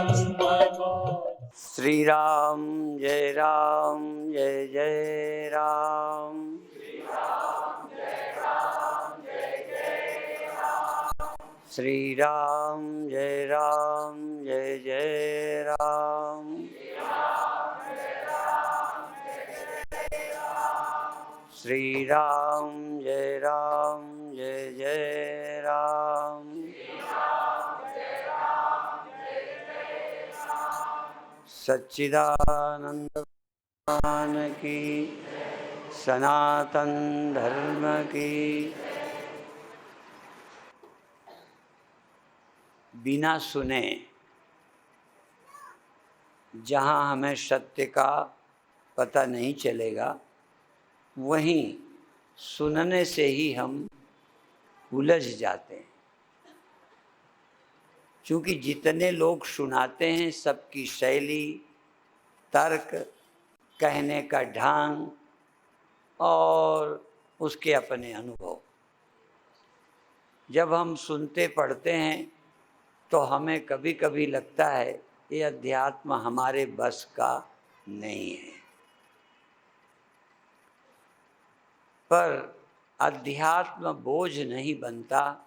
श्री राम जय जय राम। श्री राम जय जय राम। श्री राम जय जय राम। सच्चिदानंद भगवान की, सनातन धर्म की। बिना सुने जहाँ हमें सत्य का पता नहीं चलेगा, वहीं सुनने से ही हम उलझ जाते हैं। क्योंकि जितने लोग सुनाते हैं, सबकी शैली, तर्क, कहने का ढंग और उसके अपने अनुभव, जब हम सुनते पढ़ते हैं तो हमें कभी कभी लगता है ये अध्यात्म हमारे बस का नहीं है। पर अध्यात्म बोझ नहीं बनता,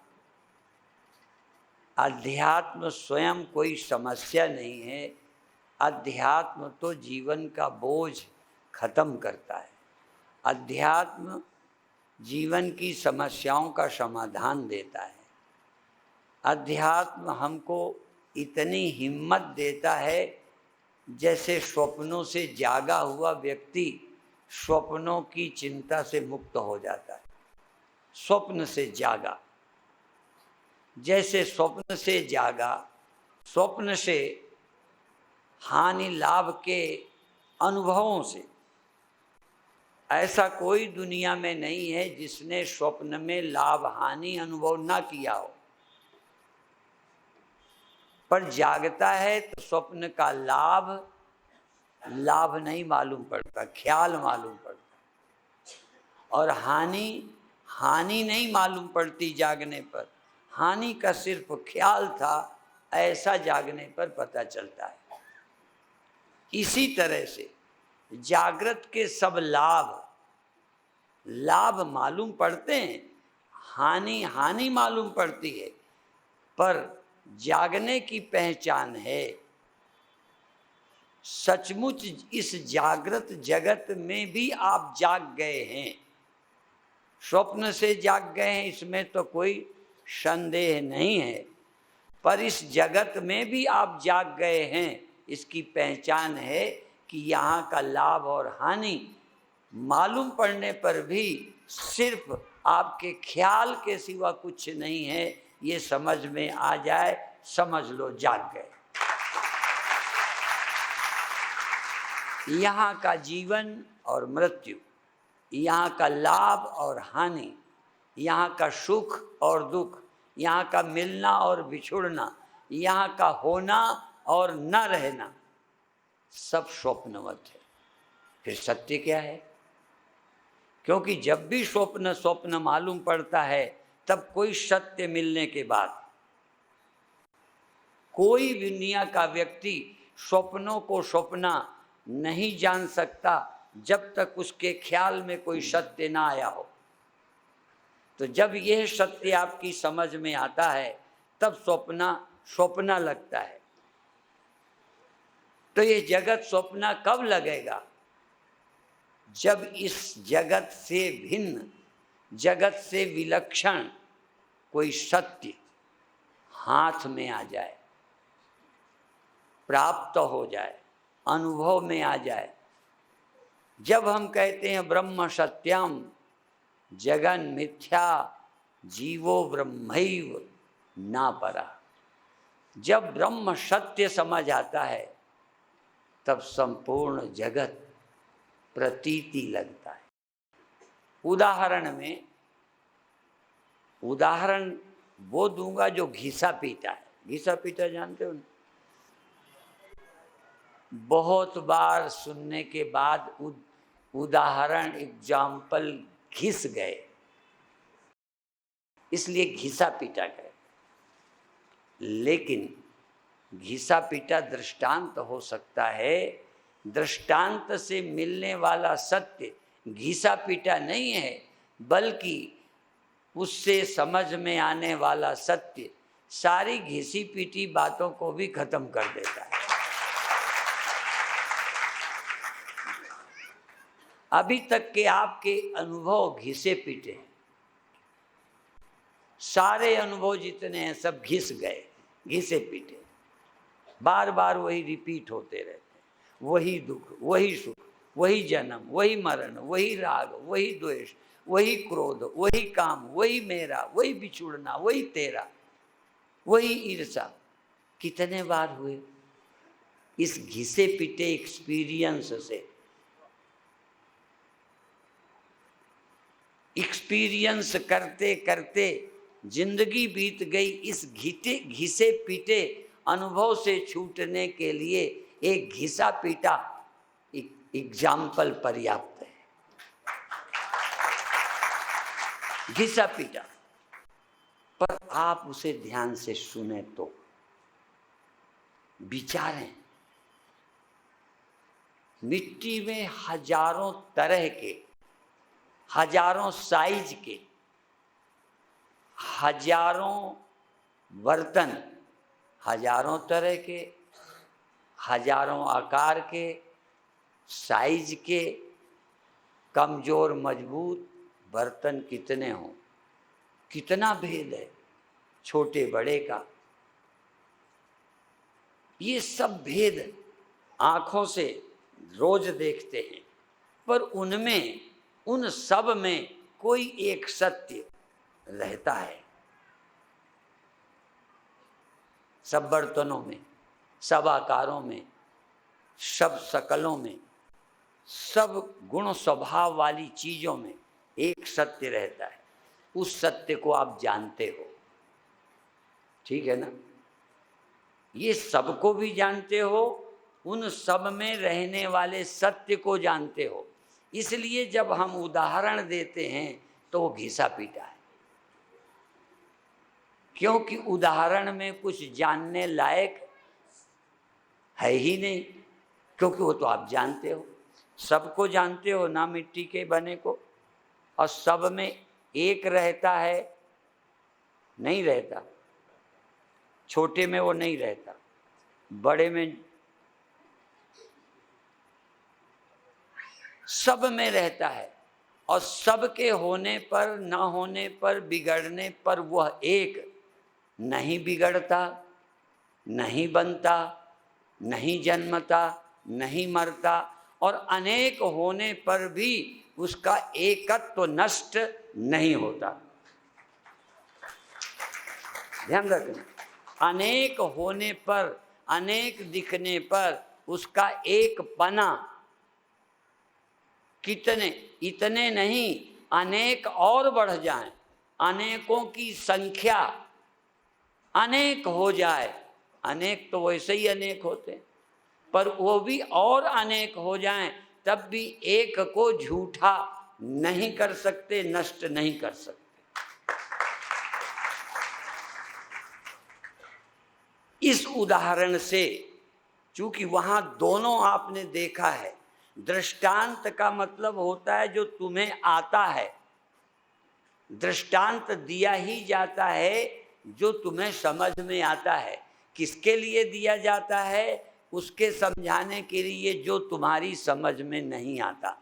अध्यात्म स्वयं कोई समस्या नहीं है। अध्यात्म तो जीवन का बोझ खत्म करता है। अध्यात्म जीवन की समस्याओं का समाधान देता है। अध्यात्म हमको इतनी हिम्मत देता है, जैसे स्वप्नों से जागा हुआ व्यक्ति स्वप्नों की चिंता से मुक्त हो जाता है। स्वप्न से जागा, जैसे स्वप्न से जागा, स्वप्न से हानि लाभ के अनुभवों से। ऐसा कोई दुनिया में नहीं है जिसने स्वप्न में लाभ हानि अनुभव ना किया हो। पर जागता है तो स्वप्न का लाभ नहीं मालूम पड़ता, ख्याल मालूम पड़ता। और हानि नहीं मालूम पड़ती जागने पर। हानि का सिर्फ ख्याल था, ऐसा जागने पर पता चलता है। इसी तरह से जागृत के सब लाभ मालूम पड़ते हैं, हानि मालूम पड़ती है। पर जागने की पहचान है, सचमुच इस जागृत जगत में भी आप जाग गए हैं। स्वप्न से जाग गए हैं, इसमें तो कोई संदेह नहीं है। पर इस जगत में भी आप जाग गए हैं, इसकी पहचान है कि यहाँ का लाभ और हानि मालूम पड़ने पर भी सिर्फ आपके ख्याल के सिवा कुछ नहीं है। ये समझ में आ जाए, समझ लो जाग गए। यहाँ का जीवन और मृत्यु, यहाँ का लाभ और हानि, यहाँ का सुख और दुख, यहाँ का मिलना और बिछुड़ना, यहाँ का होना और न रहना, सब स्वप्नवत है। फिर सत्य क्या है? क्योंकि जब भी स्वप्न मालूम पड़ता है, तब कोई सत्य मिलने के बाद कोई दुनिया का व्यक्ति स्वप्नों को स्वप्ना नहीं जान सकता, जब तक उसके ख्याल में कोई सत्य ना आया हो। तो जब यह सत्य आपकी समझ में आता है, तब स्वप्ना लगता है। तो ये जगत स्वप्ना कब लगेगा? जब इस जगत से भिन्न, जगत से विलक्षण कोई सत्य हाथ में आ जाए, प्राप्त हो जाए, अनुभव में आ जाए। जब हम कहते हैं ब्रह्म सत्यम जगन मिथ्या जीवो ब्रह्मैव ना परा, जब ब्रह्म सत्य समझ आता है, तब संपूर्ण जगत प्रतीति लगता है। उदाहरण वो दूंगा जो घिसा पीटा है। घिसा पीटा जानते हो? बहुत बार सुनने के बाद उदाहरण, एग्जाम्पल घिस गए, इसलिए घिसा पीटा गए। लेकिन घिसा पीटा दृष्टांत हो सकता है। दृष्टांत से मिलने वाला सत्य घिसा पीटा नहीं है, बल्कि उससे समझ में आने वाला सत्य सारी घिसी पीटी बातों को भी खत्म कर देता है। अभी तक के आपके अनुभव घिसे पीटे हैं, सारे अनुभव जितने हैं सब घिस गए, घिसे पीटे, बार बार वही रिपीट होते रहते हैं। वही दुख, वही सुख, वही जन्म, वही मरण, वही राग, वही द्वेष, वही क्रोध, वही काम, वही मेरा, वही बिछुड़ना, वही तेरा, वही ईर्षा। कितने बार हुए इस घिसे पीटे एक्सपीरियंस से? एक्सपीरियंस करते करते जिंदगी बीत गई। इस घिसे पीटे अनुभव से छूटने के लिए एक घिसा पीटा एग्जाम्पल पर्याप्त है। घिसा पीटा, पर आप उसे ध्यान से सुने तो विचारें। मिट्टी में हजारों तरह के, हजारों साइज के, हजारों बर्तन, हजारों तरह के, हजारों आकार के, साइज के, कमजोर मजबूत बर्तन कितने हों, कितना भेद है छोटे बड़े का। ये सब भेद आंखों से रोज देखते हैं, पर उनमें, उन सब में कोई एक सत्य रहता है। सब बर्तनों में, सब आकारों में, सब शकलों में, सब गुण स्वभाव वाली चीजों में एक सत्य रहता है। उस सत्य को आप जानते हो, ठीक है ना? ये सबको भी जानते हो, उन सब में रहने वाले सत्य को जानते हो। इसलिए जब हम उदाहरण देते हैं तो वो घिसा पीटा है, क्योंकि उदाहरण में कुछ जानने लायक है ही नहीं, क्योंकि वो तो आप जानते हो, सबको जानते हो ना, मिट्टी के बने को। और सब में एक रहता है? नहीं रहता। छोटे में वो नहीं रहता, बड़े में, सब में रहता है। और सबके होने पर, ना होने पर, बिगड़ने पर वह एक नहीं बिगड़ता, नहीं बनता, नहीं जन्मता, नहीं मरता, और अनेक होने पर भी उसका एकत्व नष्ट नहीं होता। ध्यान रखना, अनेक होने पर, अनेक दिखने पर उसका एक पना, कितने, इतने नहीं, अनेक और बढ़ जाएं, अनेकों की संख्या अनेक हो जाए। अनेक तो वैसे ही अनेक होते हैं, पर वो भी और अनेक हो जाएं, तब भी एक को झूठा नहीं कर सकते, नष्ट नहीं कर सकते। इस उदाहरण से, चूंकि वहां दोनों आपने देखा है, दृष्टांत का मतलब होता है जो तुम्हें आता है। दृष्टांत दिया ही जाता है जो तुम्हें समझ में आता है। किसके लिए दिया जाता है? उसके समझाने के लिए जो तुम्हारी समझ में नहीं आता।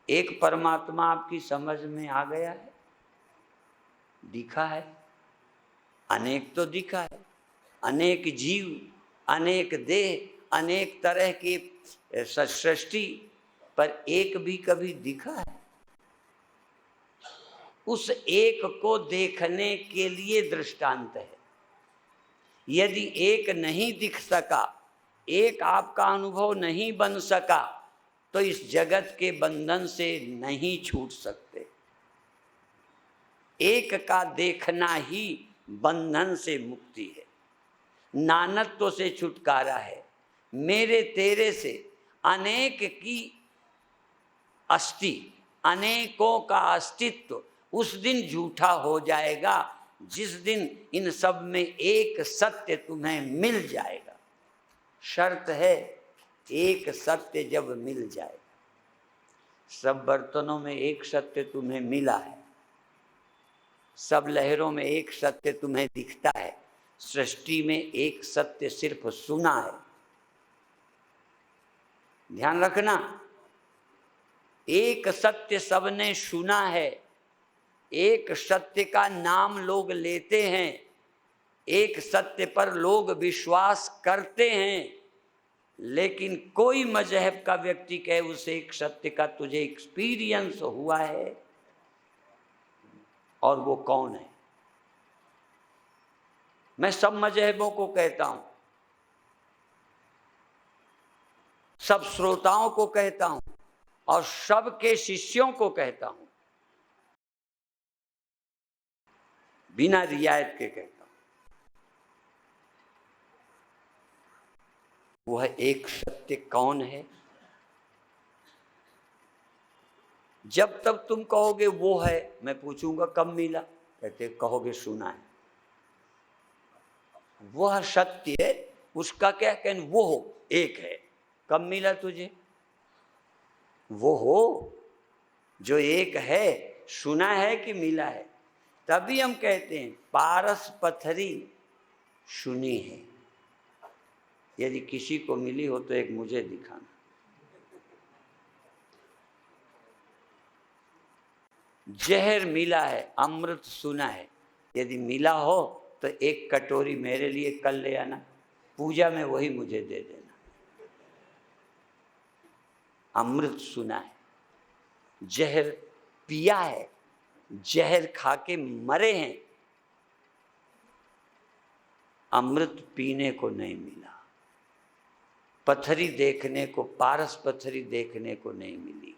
एक परमात्मा आपकी समझ में आ गया है, दिखा है, अनेक तो दिखा है, अनेक जीव, अनेक देह, अनेक तरह की सृष्टि, पर एक भी कभी दिखा है? उस एक को देखने के लिए दृष्टांत है। यदि एक नहीं दिख सका, एक आपका अनुभव नहीं बन सका, तो इस जगत के बंधन से नहीं छूट सकते। एक का देखना ही बंधन से मुक्ति है, नानत्व से छुटकारा है। मेरे तेरे से अनेक की अस्थि, अनेकों का अस्तित्व उस दिन झूठा हो जाएगा जिस दिन इन सब में एक सत्य तुम्हें मिल जाएगा, शर्त है एक सत्य जब मिल जाएगा। सब बर्तनों में एक सत्य तुम्हें मिला है, सब लहरों में एक सत्य तुम्हें दिखता है, सृष्टि में एक सत्य सिर्फ सुना है। ध्यान रखना, एक सत्य सबने सुना है, एक सत्य का नाम लोग लेते हैं, एक सत्य पर लोग विश्वास करते हैं, लेकिन कोई मजहब का व्यक्ति कहे उस एक सत्य का तुझे एक्सपीरियंस हुआ है, और वो कौन है? मैं सब मजहबों को कहता हूं, सब श्रोताओं को कहता हूं और सबके शिष्यों को कहता हूं, बिना रियायत के कहता हूं, वह एक सत्य कौन है? जब तब तुम कहोगे वो है, मैं पूछूंगा कब मिला, कहते कहोगे सुना है। वह सत्य है, उसका क्या कहना, वो हो एक है, कब मिला तुझे? वो हो जो एक है, सुना है कि मिला है? तभी हम कहते हैं पारस पथरी सुनी है। यदि किसी को मिली हो तो एक मुझे दिखाना। जहर मिला है, अमृत सुना है, यदि मिला हो तो एक कटोरी मेरे लिए कल ले आना, पूजा में वही मुझे दे देना। अमृत सुना है, जहर पिया है, जहर खा के मरे हैं, अमृत पीने को नहीं मिला, पथरी देखने को, पारस पथरी देखने को नहीं मिली।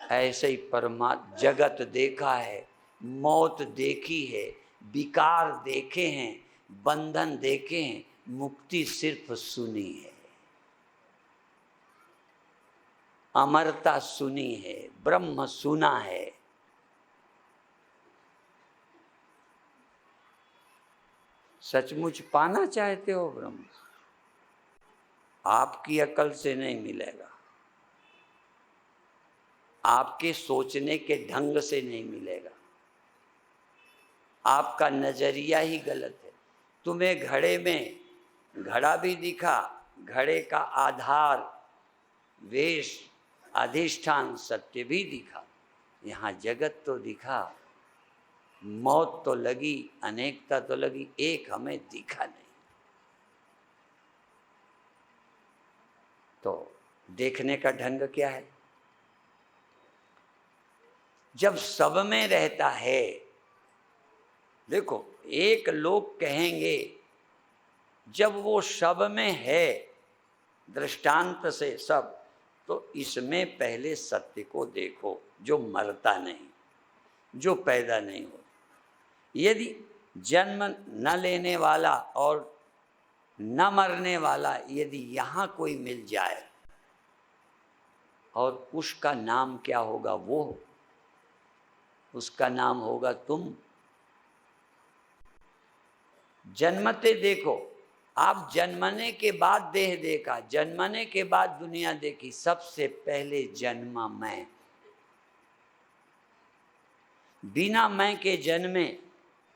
ऐसे ही परमात्मा जगत देखा है, मौत देखी है, विकार देखे हैं, बंधन देखे हैं, मुक्ति सिर्फ सुनी है, अमरता सुनी है, ब्रह्म सुना है। सचमुच पाना चाहते हो ब्रह्म, आपकी अकल से नहीं मिलेगा, आपके सोचने के ढंग से नहीं मिलेगा, आपका नजरिया ही गलत है। तुम्हें घड़े में घड़ा भी दिखा, घड़े का आधार, वेश, अधिष्ठान सत्य भी दिखा, यहाँ जगत तो दिखा, मौत तो लगी, अनेकता तो लगी, एक हमें दिखा नहीं। तो देखने का ढंग क्या है? जब सब में रहता है, देखो एक लोग कहेंगे जब वो सब में है दृष्टांत से सब, तो इसमें पहले सत्य को देखो जो मरता नहीं, जो पैदा नहीं हो। यदि जन्म न लेने वाला और न मरने वाला यदि यहाँ कोई मिल जाए, और उसका नाम क्या होगा? वो, उसका नाम होगा तुम। जन्मते देखो, आप जन्मने के बाद देह देखा, जन्मने के बाद दुनिया देखी, सबसे पहले जन्मा मैं। बिना मैं के जन्मे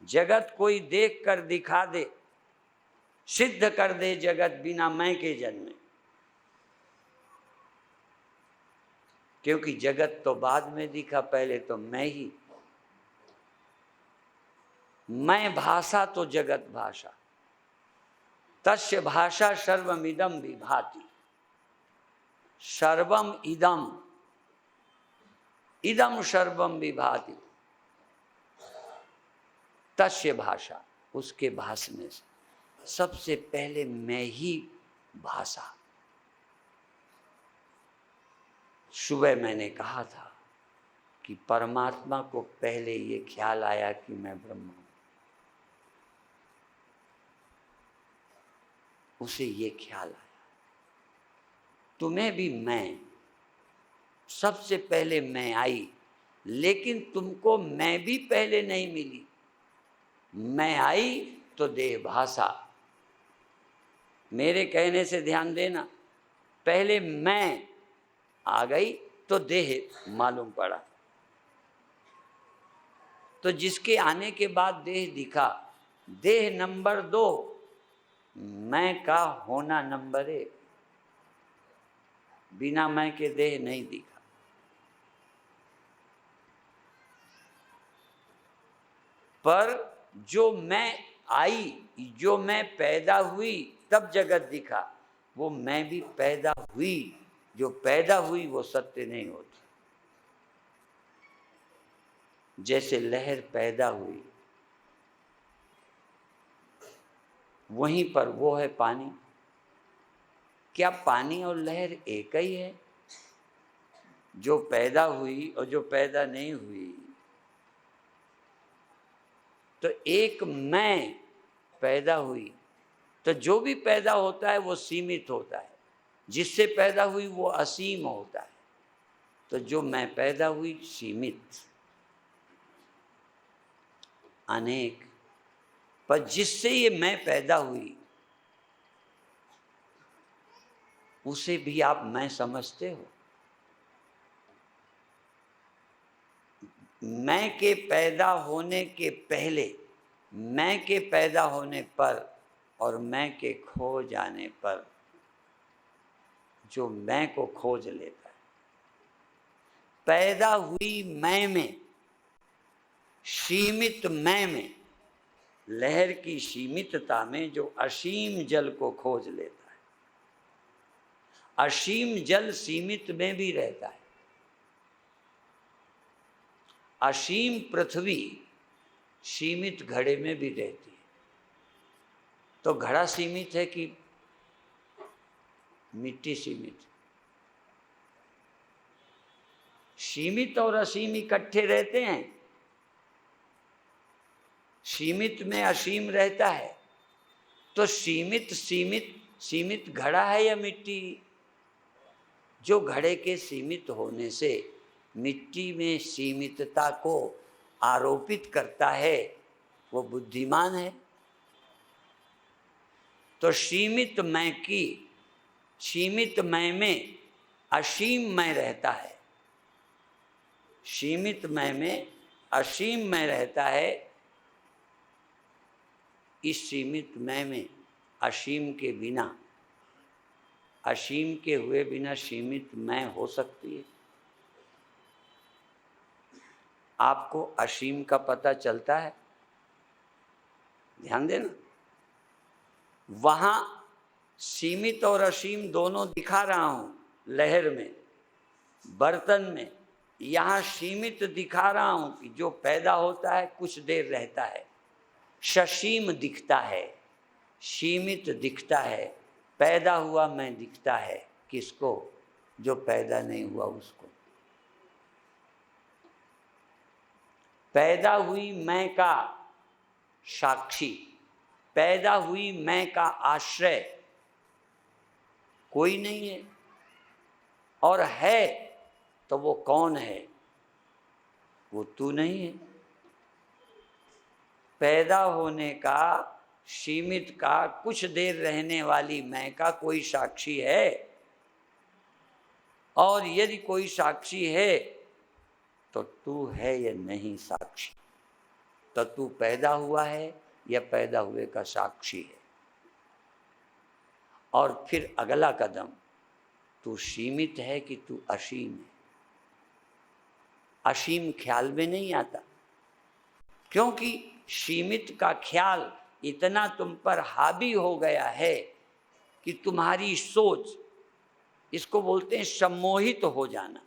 जगत कोई देख कर दिखा दे, सिद्ध कर दे जगत बिना मैं के जन्मे, क्योंकि जगत तो बाद में दिखा, पहले तो मैं ही। मैं भाषा तो जगत भाषा, तस्य भाषा सर्वमिदं विभाति, सर्वम इदम, इदम सर्वम विभाति, तस्य भाषा, उसके भाषने से सबसे पहले मैं ही भाषा। सुबह मैंने कहा था कि परमात्मा को पहले ये ख्याल आया कि मैं ब्रह्म हूं, उसे ये ख्याल आया। तुम्हें भी मैं, सबसे पहले मैं आई, लेकिन तुमको मैं भी पहले नहीं मिली। मैं आई तो देह भाषा। मेरे कहने से ध्यान देना, पहले मैं आ गई तो देह मालूम पड़ा। तो जिसके आने के बाद देह दिखा, देह नंबर 2, मैं का होना नंबर 1। बिना मैं के देह नहीं दिखा। पर जो मैं आई, जो मैं पैदा हुई तब जगत दिखा, वो मैं भी पैदा हुई। जो पैदा हुई वो सत्य नहीं होती। जैसे लहर पैदा हुई, वहीं पर वो है पानी। क्या पानी और लहर एक ही है? जो पैदा हुई और जो पैदा नहीं हुई, तो एक मैं पैदा हुई, तो जो भी पैदा होता है वो सीमित होता है, जिससे पैदा हुई वो असीम होता है। तो जो मैं पैदा हुई सीमित, अनेक, पर जिससे ये मैं पैदा हुई उसे भी आप मैं समझते हो। मैं के पैदा होने के पहले, मैं के पैदा होने पर और मैं के खो जाने पर जो मैं को खोज लेता है। पैदा हुई मैं में, सीमित मैं में, लहर की सीमितता में जो असीम जल को खोज लेता है। असीम जल सीमित में भी रहता है। असीम पृथ्वी सीमित घड़े में भी रहती है। तो घड़ा सीमित है कि मिट्टी सीमित? सीमित और असीम इकट्ठे रहते हैं। सीमित में असीम रहता है। तो सीमित घड़ा है या मिट्टी? जो घड़े के सीमित होने से मिट्टी में सीमितता को आरोपित करता है वो बुद्धिमान है। तो सीमित मैं की, सीमित मैं में असीम मैं रहता है। सीमित मैं में असीम मैं रहता है। इस सीमित मैं में असीम के बिना, असीम के हुए बिना सीमित मैं हो सकती है? आपको असीम का पता चलता है? ध्यान देना, वहां सीमित और असीम दोनों दिखा रहा हूं लहर में, बर्तन में। यहां सीमित दिखा रहा हूं कि जो पैदा होता है कुछ देर रहता है, ससीम दिखता है, सीमित दिखता है। पैदा हुआ मैं दिखता है। किसको? जो पैदा नहीं हुआ उसको। पैदा हुई मैं का साक्षी, पैदा हुई मैं का आश्रय कोई नहीं है। और है तो वो कौन है? वो तू नहीं है। पैदा होने का, सीमित का, कुछ देर रहने वाली मैं का कोई साक्षी है? और यदि कोई साक्षी है तो तू है या नहीं साक्षी? तो तू पैदा हुआ है या पैदा हुए का साक्षी है? और फिर अगला कदम, तू सीमित है कि तू असीम है? असीम ख्याल में नहीं आता, क्योंकि सीमित का ख्याल इतना तुम पर हावी हो गया है कि तुम्हारी सोच, इसको बोलते हैं सम्मोहित हो जाना।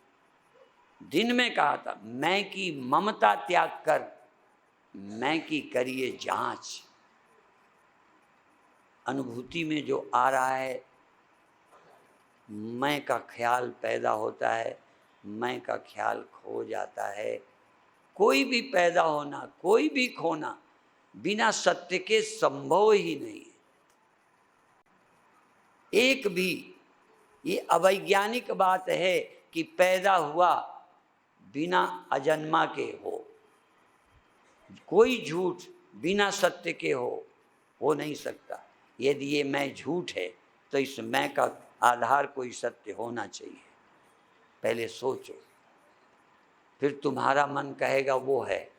दिन में कहा था, मैं की ममता त्याग कर मैं की करिए जांच। अनुभूति में जो आ रहा है, मैं का ख्याल पैदा होता है, मैं का ख्याल खो जाता है। कोई भी पैदा होना, कोई भी खोना बिना सत्य के संभव ही नहीं है। एक भी, ये अवैज्ञानिक बात है कि पैदा हुआ बिना अजन्मा के हो, कोई झूठ बिना सत्य के हो नहीं सकता। यदि ये मैं झूठ है तो इस मैं का आधार कोई सत्य होना चाहिए। पहले सोचो, फिर तुम्हारा मन कहेगा वो है,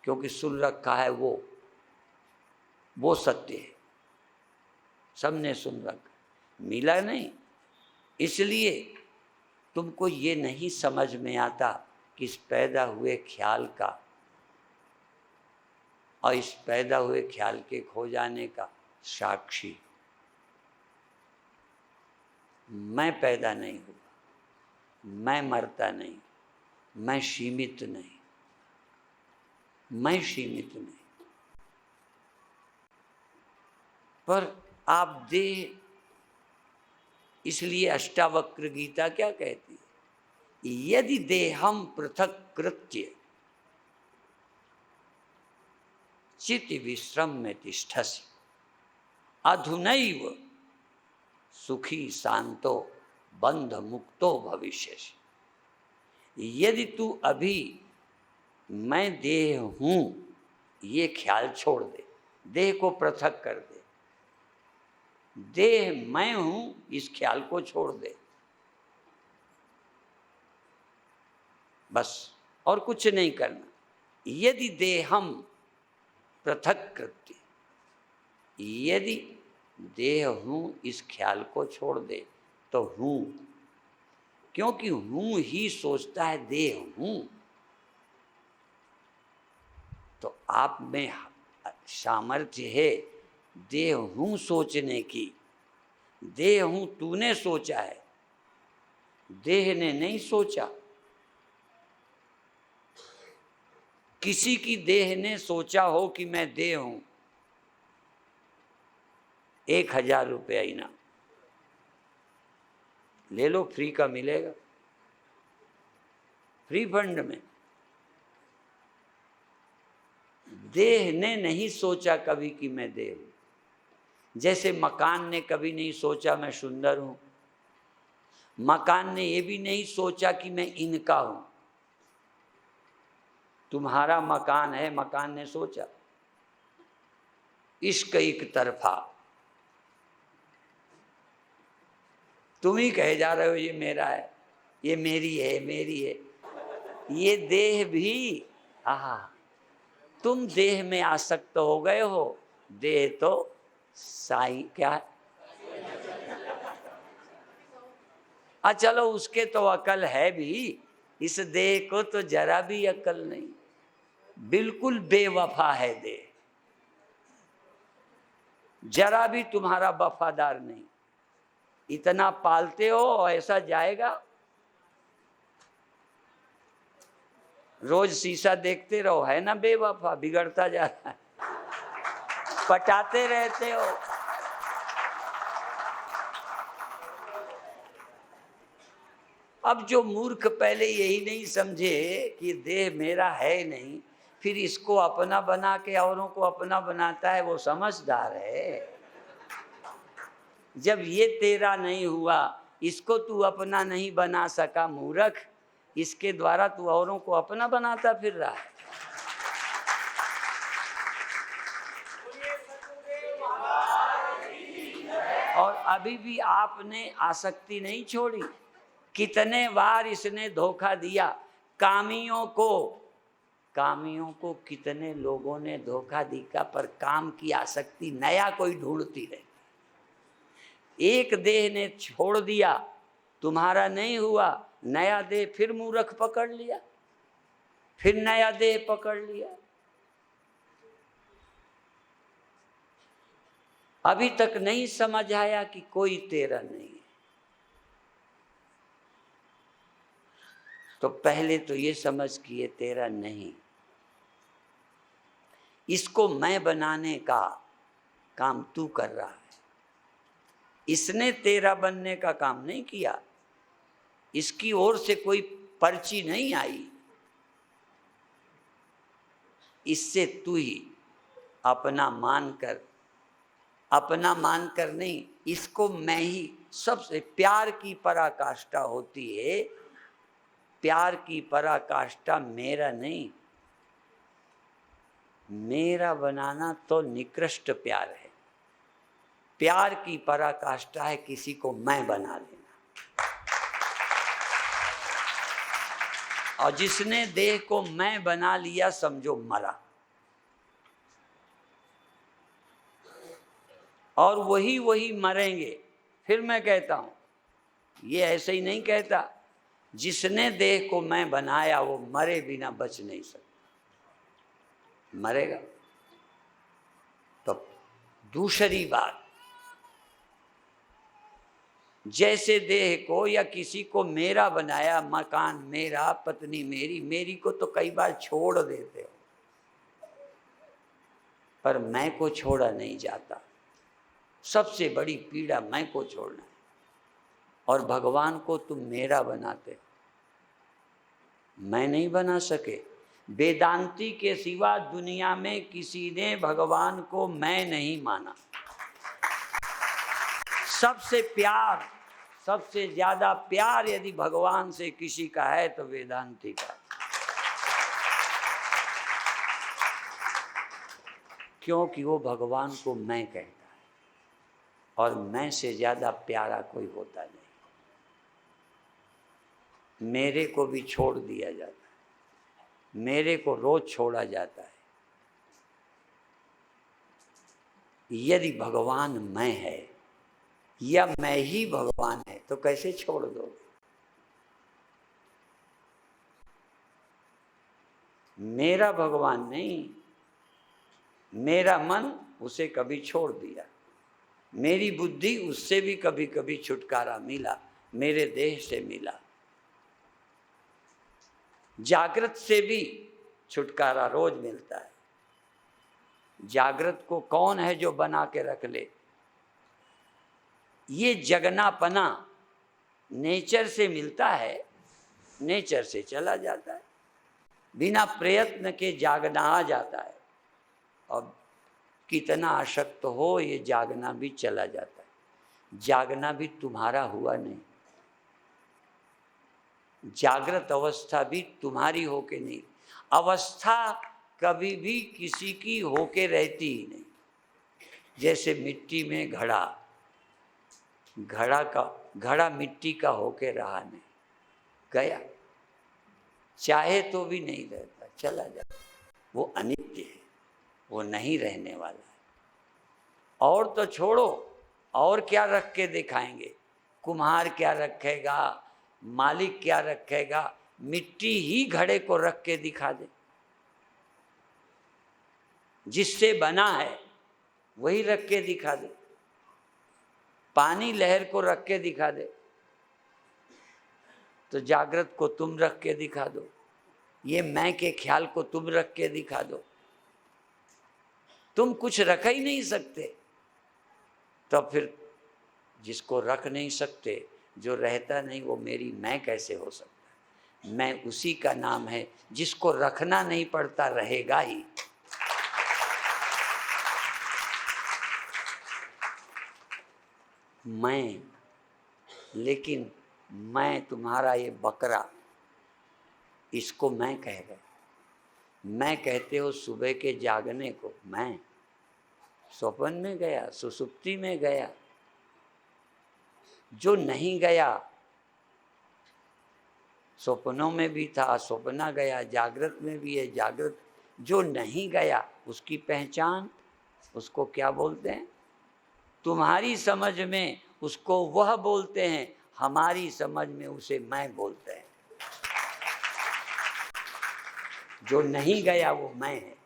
क्योंकि सुन रखा है वो सत्य है, सबने सुन रखा, मिला नहीं। इसलिए तुमको ये नहीं समझ में आता कि इस पैदा हुए ख्याल का और इस पैदा हुए ख्याल के खो जाने का साक्षी मैं पैदा नहीं हुआ, मैं मरता नहीं, मैं सीमित नहीं, मैं सीमित नहीं। पर आप देह, इसलिए अष्टावक्र गीता क्या कहती है? यदि देहम पृथक कृत्य चित विश्रम में तिष्ठसि अधुनैव सुखी शांतो बंध मुक्तो भविष्यसि। यदि तू अभी मैं देह हूं ये ख्याल छोड़ दे, देह को पृथक कर दे, देह मैं हूं इस ख्याल को छोड़ दे, बस और कुछ नहीं करना। यदि देहम पृथक कृत्य, यदि देह हूं इस ख्याल को छोड़ दे तो हूं, क्योंकि हूं ही सोचता है देह हूं, तो आप में सामर्थ्य है देह हूं सोचने की। देह हूं तूने सोचा है, देह ने नहीं सोचा। किसी की देह ने सोचा हो कि मैं देह हूं, 1000 रुपया इनाम ले लो, फ्री का मिलेगा, फ्री फंड में। देह ने नहीं सोचा कभी कि मैं देह हूं। जैसे मकान ने कभी नहीं सोचा मैं सुंदर हूं, मकान ने ये भी नहीं सोचा कि मैं इनका हूं। तुम्हारा मकान है, मकान ने सोचा। इश्क एक तरफा, तुम ही कहे जा रहे हो ये मेरा है, ये मेरी है, मेरी है। ये देह भी, आहा, तुम देह में आसक्त हो गए हो। देह तो साई क्या है? चलो उसके तो अकल है भी, इस देह को तो जरा भी अकल नहीं, बिल्कुल बेवफा है देह, जरा भी तुम्हारा वफादार नहीं। इतना पालते हो ऐसा जाएगा। रोज शीशा देखते रहो, है ना बेवफा, बिगड़ता जा रहा है, पटाते रहते हो। अब जो मूर्ख पहले यही नहीं समझे कि देह मेरा है नहीं, फिर इसको अपना बना के औरों को अपना बनाता है, वो समझदार है। जब ये तेरा नहीं हुआ, इसको तू अपना नहीं बना सका मूर्ख, इसके द्वारा तू औरों को अपना बनाता फिर रहा है। और अभी भी आपने आसक्ति नहीं छोड़ी। कितने बार इसने धोखा दिया कामियों को कितने लोगों ने धोखा दिया, पर काम की आसक्ति नया कोई ढूंढती रहे। एक देह ने छोड़ दिया, तुम्हारा नहीं हुआ, नया देह फिर मूर्ख पकड़ लिया, फिर नया देह पकड़ लिया। अभी तक नहीं समझ आया कि कोई तेरा नहीं है। तो पहले तो ये समझ कि ये तेरा नहीं, इसको मैं बनाने का काम तू कर रहा है। इसने तेरा बनने का काम नहीं किया, इसकी ओर से कोई पर्ची नहीं आई, इससे तू ही अपना मानकर नहीं, इसको मैं ही। सबसे प्यार की पराकाष्ठा होती है, प्यार की पराकाष्ठा मेरा नहीं, मेरा बनाना तो निकृष्ट प्यार है। प्यार की पराकाष्ठा है किसी को मैं बना लेना। और जिसने देह को मैं बना लिया समझो मरा। और वही मरेंगे। फिर मैं कहता हूं, ये ऐसे ही नहीं कहता, जिसने देह को मैं बनाया वो मरे बिना बच नहीं सकता, मरेगा। तो दूसरी बात, जैसे देह को या किसी को मेरा बनाया, मकान मेरा, पत्नी मेरी, मेरी को तो कई बार छोड़ देते हो, पर मैं को छोड़ा नहीं जाता। सबसे बड़ी पीड़ा मैं को छोड़ना है। और भगवान को तुम मेरा बनाते हो, मैं नहीं बना सके। वेदांती के सिवा दुनिया में किसी ने भगवान को मैं नहीं माना। सबसे प्यार, सबसे ज्यादा प्यार यदि भगवान से किसी का है तो वेदांती का। क्योंकि वो भगवान को मैं कहता है, और मैं से ज्यादा प्यारा कोई होता नहीं। मेरे को भी छोड़ दिया जाता है, मेरे को रोज छोड़ा जाता है। यदि भगवान मैं है या मैं ही भगवान है तो कैसे छोड़ दोगे? मेरा भगवान नहीं, मेरा मन उसे कभी छोड़ दिया, मेरी बुद्धि उससे भी कभी कभी छुटकारा मिला, मेरे देह से मिला। जागृत से भी छुटकारा रोज मिलता है। जागृत को कौन है जो बना के रख ले? ये जगनापना नेचर से मिलता है, नेचर से चला जाता है। बिना प्रयत्न के जागना आ जाता है, और कितना आसक्त हो ये जागना भी चला जाता है। जागना भी तुम्हारा हुआ नहीं, जागृत अवस्था भी तुम्हारी होके नहीं। अवस्था कभी भी किसी की होके रहती ही नहीं। जैसे मिट्टी में घड़ा मिट्टी का होके रहा नहीं, गया, चाहे तो भी नहीं रहता, चला जाता। वो अनित्य है, वो नहीं रहने वाला है। और तो छोड़ो, और क्या रख के दिखाएंगे? कुम्हार क्या रखेगा, मालिक क्या रखेगा? मिट्टी ही घड़े को रख के दिखा दे। जिससे बना है वही रख के दिखा दे। पानी लहर को रख के दिखा दे। तो जागृत को तुम रख के दिखा दो, ये मैं के ख्याल को तुम रख के दिखा दो। तुम कुछ रख ही नहीं सकते, तो फिर जिसको रख नहीं सकते, जो रहता नहीं, वो मेरी मैं कैसे हो सकता है? मैं उसी का नाम है जिसको रखना नहीं पड़ता, रहेगा ही। मैं, लेकिन मैं तुम्हारा ये बकरा, इसको मैं कह गए। मैं कहते हो सुबह के जागने को, मैं स्वप्न में गया, सुसुप्ति में गया। जो नहीं गया, स्वप्नों में भी था, स्वप्ना गया, जागृत में भी है, जागृत। जो नहीं गया उसकी पहचान, उसको क्या बोलते हैं? तुम्हारी समझ में उसको वह बोलते हैं, हमारी समझ में उसे मैं बोलते हैं। जो नहीं गया वो मैं है,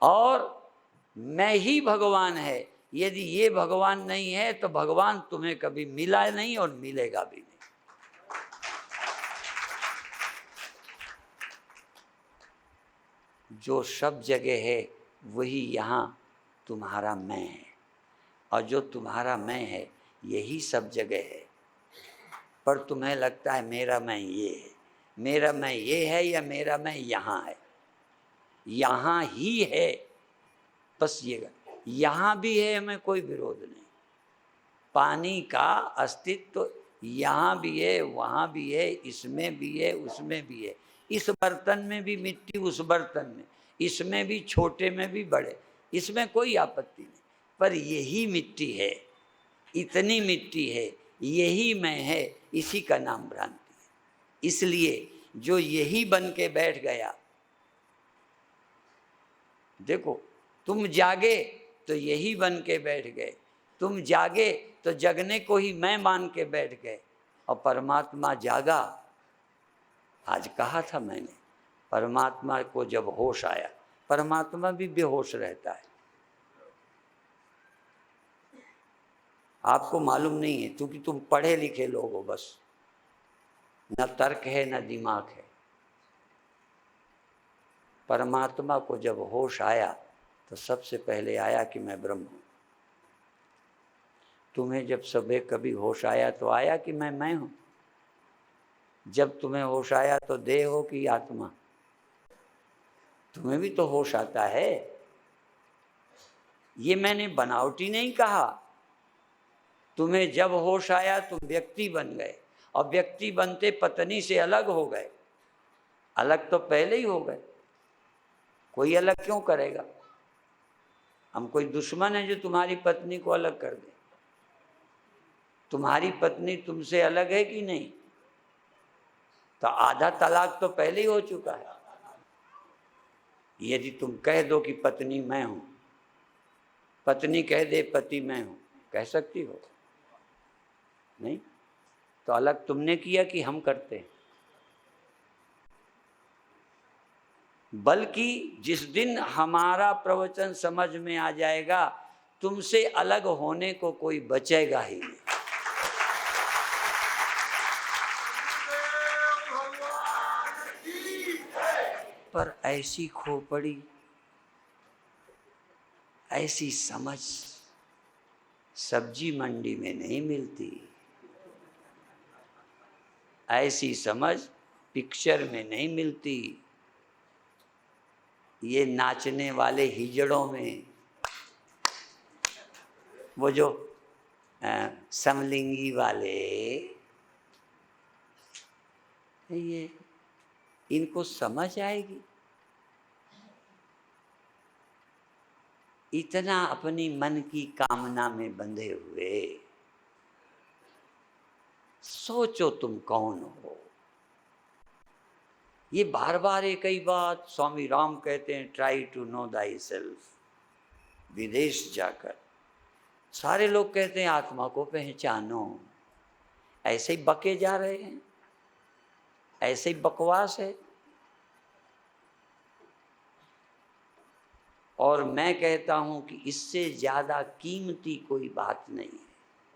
और मैं ही भगवान है। यदि ये भगवान नहीं है तो भगवान तुम्हें कभी मिला नहीं और मिलेगा भी नहीं। जो सब जगह है वही यहाँ तुम्हारा मैं है, और जो तुम्हारा मैं है यही सब जगह है। पर तुम्हें लगता है मेरा मैं ये है, मेरा मैं ये है, या मेरा मैं यहाँ है। यहाँ ही है, बस ये यहाँ भी है, हमें कोई विरोध नहीं। पानी का अस्तित्व यहाँ भी है, वहाँ भी है, इसमें भी है, उसमें भी है। इस बर्तन में भी मिट्टी, उस बर्तन में, इसमें भी, छोटे में भी, बड़े, इसमें कोई आपत्ति नहीं। पर यही मिट्टी है, इतनी मिट्टी है, यही मैं है, इसी का नाम भ्रांति है। इसलिए जो यही बन के बैठ गया, देखो तुम जागे तो यही बन के बैठ गए, तुम जागे तो जगने को ही मैं मान के बैठ गए, और परमात्मा जागा। आज कहा था मैंने, परमात्मा को जब होश आया, परमात्मा भी बेहोश रहता है, आपको मालूम नहीं है क्योंकि तुम पढ़े लिखे लोग हो, बस न तर्क है न दिमाग है। परमात्मा को जब होश आया तो सबसे पहले आया कि मैं ब्रह्म हूं। तुम्हें जब सुबह कभी होश आया तो आया कि मैं हूं? जब तुम्हें होश आया तो देह हो कि आत्मा? तुम्हें भी तो होश आता है। ये मैंने बनावटी नहीं कहा। तुम्हें जब होश आया तुम व्यक्ति बन गए, और व्यक्ति बनते पत्नी से अलग हो गए। अलग तो पहले ही हो गए, कोई अलग क्यों करेगा? हम कोई दुश्मन है जो तुम्हारी पत्नी को अलग कर दे? तुम्हारी पत्नी तुमसे अलग है कि नहीं? तो आधा तलाक तो पहले ही हो चुका है। यदि तुम कह दो कि पत्नी मैं हूं, पत्नी कह दे पति मैं हूं, कह सकती हो? नहीं। तो अलग तुमने किया कि हम करते हैं? बल्कि जिस दिन हमारा प्रवचन समझ में आ जाएगा, तुमसे अलग होने को कोई बचेगा ही नहीं। पर ऐसी खोपड़ी, ऐसी समझ सब्जी मंडी में नहीं मिलती, ऐसी समझ पिक्चर में नहीं मिलती, ये नाचने वाले हिजड़ों में, वो जो समलिंगी वाले, ये इनको समझ आएगी? इतना अपनी मन की कामना में बंधे हुए, सोचो तुम कौन हो। ये बार बार एक ही बात स्वामी राम कहते हैं, try to know thyself. विदेश जाकर सारे लोग कहते हैं आत्मा को पहचानो। ऐसे ही बके जा रहे हैं, ऐसे ही बकवास है। और मैं कहता हूं कि इससे ज्यादा कीमती कोई बात नहीं है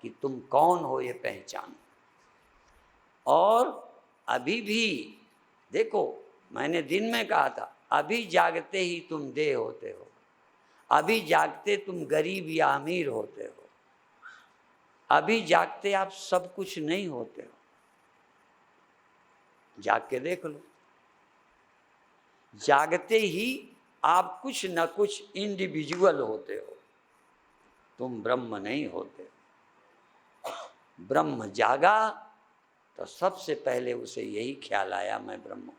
कि तुम कौन हो ये पहचानो। और अभी भी देखो, मैंने दिन में कहा था, अभी जागते ही तुम देह होते हो, अभी जागते तुम गरीब या अमीर होते हो, अभी जागते आप सब कुछ नहीं होते हो। जाग के देख लो, जागते ही आप कुछ न कुछ इंडिविजुअल होते हो, तुम ब्रह्म नहीं होते। ब्रह्म जागा तो सबसे पहले उसे यही ख्याल आया मैं ब्रह्म हूं।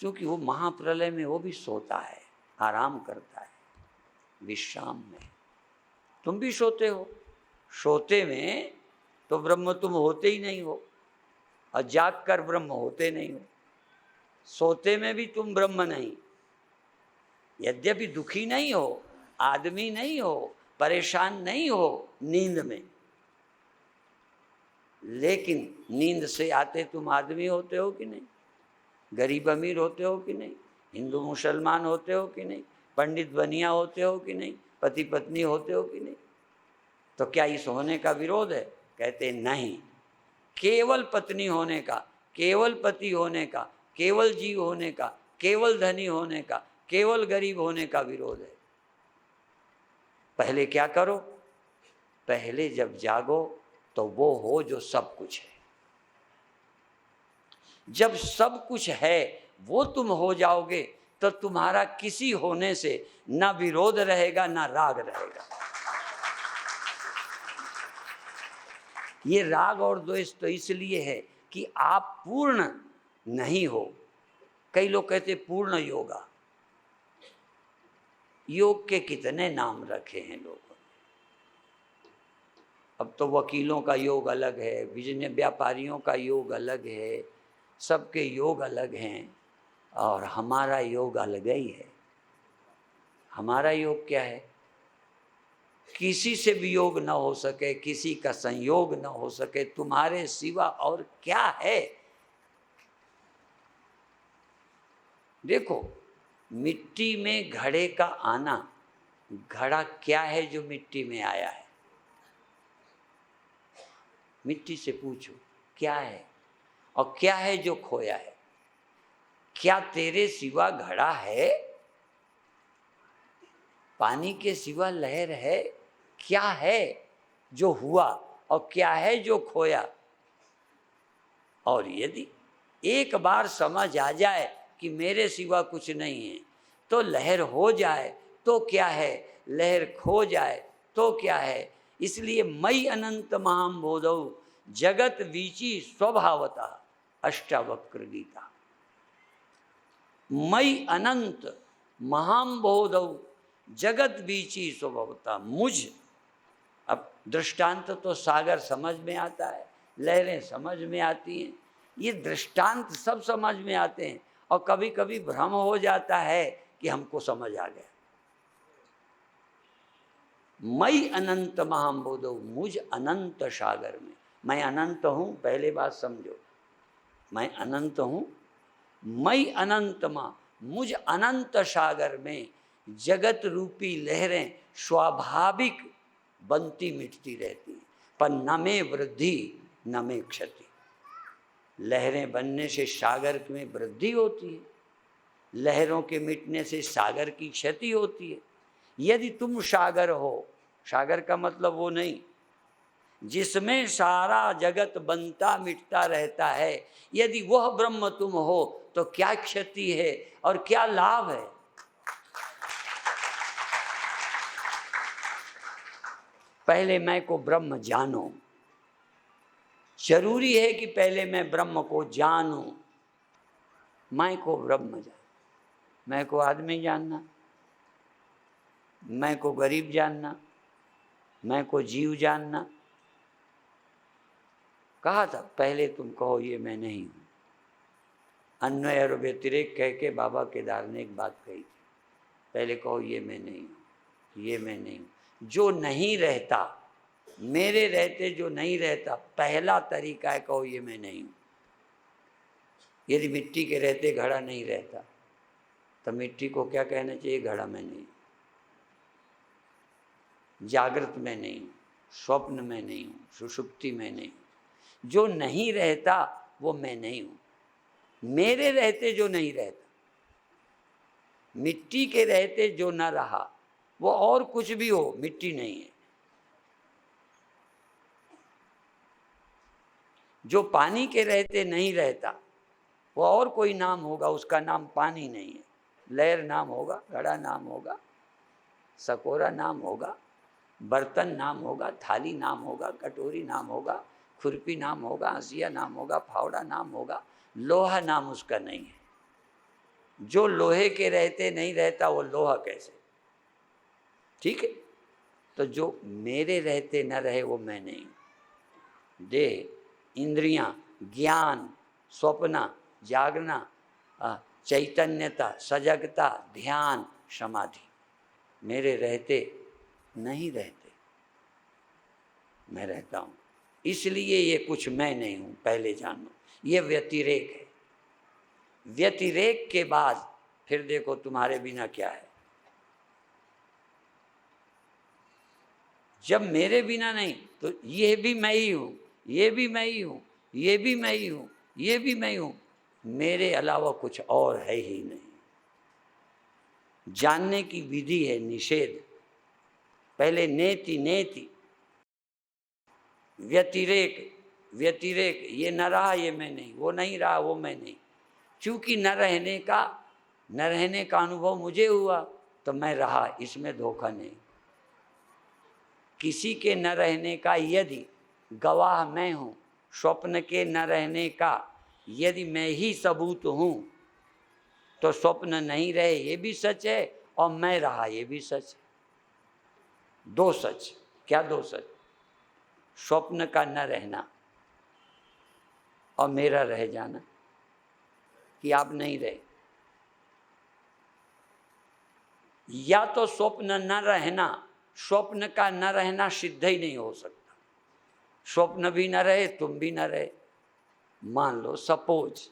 क्योंकि वो महाप्रलय में वो भी सोता है, आराम करता है, विश्राम में। तुम भी सोते हो, सोते में तो ब्रह्म तुम होते ही नहीं हो, और जाग कर ब्रह्म होते नहीं हो। सोते में भी तुम ब्रह्म नहीं, यद्यपि दुखी नहीं हो, आदमी नहीं हो, परेशान नहीं हो नींद में, लेकिन नींद से आते तुम आदमी होते हो कि नहीं? गरीब अमीर होते हो कि नहीं? हिंदू मुसलमान होते हो कि नहीं? पंडित बनिया होते हो कि नहीं? पति पत्नी होते हो कि नहीं? तो क्या इस होने का विरोध है? कहते नहीं। केवल पत्नी होने का, केवल पति होने का, केवल जीव होने का, केवल धनी होने का, केवल गरीब होने का विरोध है। पहले क्या करो? पहले जब जागो तो वो हो जो सब कुछ है। जब सब कुछ है वो तुम हो जाओगे तो तुम्हारा किसी होने से ना विरोध रहेगा ना राग रहेगा। ये राग और द्वेष तो इसलिए है कि आप पूर्ण नहीं हो। कई लोग कहते पूर्ण योगा, योग के कितने नाम रखे हैं लोगों ने। अब तो वकीलों का योग अलग है, बिजनेस व्यापारियों का योग अलग है, सबके योग अलग हैं, और हमारा योग अलग ही है। हमारा योग क्या है? किसी से भी योग न हो सके, किसी का संयोग न हो सके, तुम्हारे सिवा और क्या है? देखो, मिट्टी में घड़े का आना, घड़ा क्या है जो मिट्टी में आया है? मिट्टी से पूछो क्या है, और क्या है जो खोया है? क्या तेरे सिवा घड़ा है? पानी के सिवा लहर है? क्या है जो हुआ और क्या है जो खोया? और यदि एक बार समझ आ जाए कि मेरे सिवा कुछ नहीं है, तो लहर हो जाए तो क्या है, लहर खो जाए तो क्या है। इसलिए मयि अनंत महाम्बोधौ जगत वीची स्वभावता, अष्टावक्र गीता। मयि अनंत महाम्बोधौ जगत बीची स्वभावता, मुझ। अब दृष्टांत तो सागर समझ में आता है, लहरें समझ में आती हैं, ये दृष्टांत सब समझ में आते हैं, और कभी कभी भ्रम हो जाता है कि हमको समझ आ गया। मयि अनंत महाम्बोधौ, मुझ अनंत सागर में। मैं अनंत हूँ, पहले बात समझो, मैं अनंत हूँ। मयि अनंत माँ, मुझ अनंत सागर में जगत रूपी लहरें स्वाभाविक बनती मिटती रहती हैं, पर न में वृद्धि न में क्षति। लहरें बनने से सागर में वृद्धि होती है, लहरों के मिटने से सागर की क्षति होती है। यदि तुम सागर हो, सागर का मतलब वो नहीं जिसमें सारा जगत बनता मिटता रहता है, यदि वह ब्रह्म तुम हो तो क्या क्षति है और क्या लाभ है? पहले मैं को ब्रह्म जानो। जरूरी है कि पहले मैं ब्रह्म को जानूं। मैं को ब्रह्म जान, मैं को आदमी जानना, मैं को गरीब जानना, मैं को जीव जानना। कहा था पहले तुम कहो ये मैं नहीं हूं। अन्वय और व्यतिरेक कह के बाबा केदार ने एक बात कही थी, पहले कहो ये मैं नहीं हूं, ये मैं नहीं हूं। जो नहीं रहता, मेरे रहते जो नहीं रहता, पहला तरीका है कहो ये मैं नहीं हूं। यदि मिट्टी के रहते घड़ा नहीं रहता तो मिट्टी को क्या कहना चाहिए? घड़ा में नहीं। जागृत में नहीं हूं, स्वप्न में नहीं हूं, सुषुप्ति में नहीं हूं। जो नहीं रहता वो मैं नहीं हूं। मेरे रहते जो नहीं रहता, मिट्टी के रहते जो न रहा, वो और कुछ भी हो, मिट्टी नहीं है। जो पानी के रहते नहीं रहता, वो और कोई नाम होगा, उसका नाम पानी नहीं है। लहर नाम होगा, घड़ा नाम होगा, सकोरा नाम होगा, बर्तन नाम होगा, थाली नाम होगा, कटोरी नाम होगा, खुरपी नाम होगा, हंसिया नाम होगा, फावड़ा नाम होगा, लोहा नाम उसका नहीं है। जो लोहे के रहते नहीं रहता वो लोहा कैसे? ठीक है, तो जो मेरे रहते न रहे वो मैं नहीं हूं। देह, इंद्रियां, ज्ञान, स्वप्न, जागना, चैतन्यता, सजगता, ध्यान, समाधि, मेरे रहते नहीं रहते, मैं रहता हूं। इसलिए ये कुछ मैं नहीं हूं, पहले जानो। ये व्यतिरेक है। व्यतिरेक के बाद फिर देखो तुम्हारे बिना क्या है। जब मेरे बिना नहीं तो ये भी मैं ही हूं, ये भी मैं ही हूं, ये भी मैं ही हूं, ये भी मैं ही हूं। मेरे अलावा कुछ और है ही नहीं। जानने की विधि है निषेध। पहले नेति नेति, व्यतिरेक व्यतिरेक, ये न रहा ये मैं नहीं, वो नहीं रहा वो मैं नहीं। क्योंकि न रहने का अनुभव मुझे हुआ तो मैं रहा, इसमें धोखा नहीं। किसी के न रहने का यदि गवाह मैं हूँ स्वप्न के न रहने का। यदि मैं ही सबूत हूँ तो स्वप्न नहीं रहे ये भी सच है, और मैं रहा ये भी सच है। दो सच। क्या दो सच? स्वप्न का न रहना और मेरा रह जाना, कि आप नहीं रहे। या तो स्वप्न न रहना, स्वप्न का न रहना सिद्ध ही नहीं हो सकता। स्वप्न भी न रहे, तुम भी न रहे। मान लो सपोज